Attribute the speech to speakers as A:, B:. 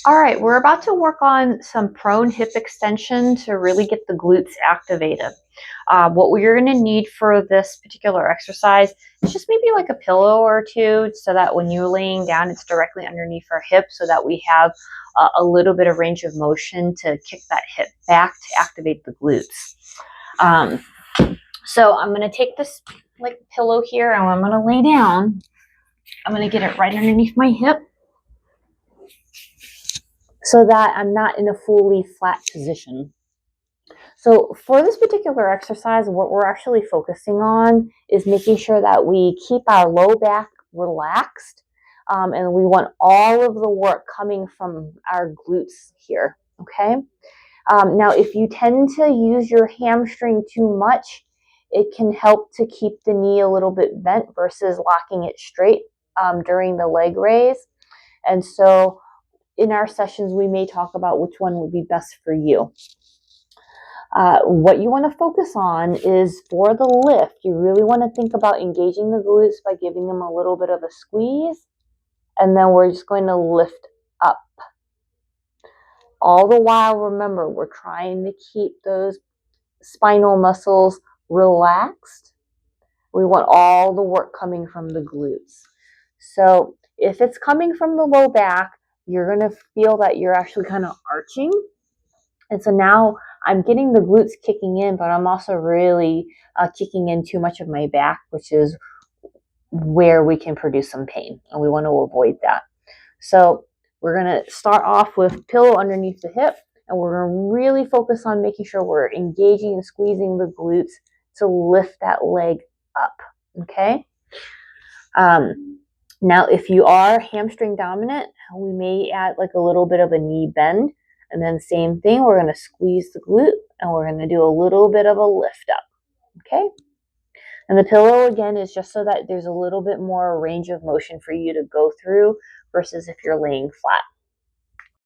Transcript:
A: All right, we're about to work on some prone hip extension to really get the glutes activated. What we're going to need for this particular exercise is just maybe like a pillow or two so that when you're laying down, it's directly underneath our hip so that we have a little bit of range of motion to kick that hip back to activate the glutes. So I'm going to take this like pillow here and I'm going to lay down. I'm going to get it right underneath my hip, so that I'm not in a fully flat position. So for this particular exercise, what we're actually focusing on is making sure that we keep our low back relaxed, and we want all of the work coming from our glutes here, okay? Now, if you tend to use your hamstring too much, it can help to keep the knee a little bit bent versus locking it straight during the leg raise. And so in our sessions, we may talk about which one would be best for you. What you want to focus on is for the lift, you really want to think about engaging the glutes by giving them a little bit of a squeeze, and then we're just going to lift up. All the while, remember, we're trying to keep those spinal muscles relaxed. We want all the work coming from the glutes. So if it's coming from the low back, you're going to feel that you're actually kind of arching. And so now I'm getting the glutes kicking in, but I'm also really kicking in too much of my back, which is where we can produce some pain. And we want to avoid that. So we're going to start off with pillow underneath the hip. And we're going to really focus on making sure we're engaging and squeezing the glutes to lift that leg up. Okay? Now, if you are hamstring dominant, we may add like a little bit of a knee bend. And then same thing, we're going to squeeze the glute and we're going to do a little bit of a lift up. Okay? And the pillow, again, is just so that there's a little bit more range of motion for you to go through versus if you're laying flat.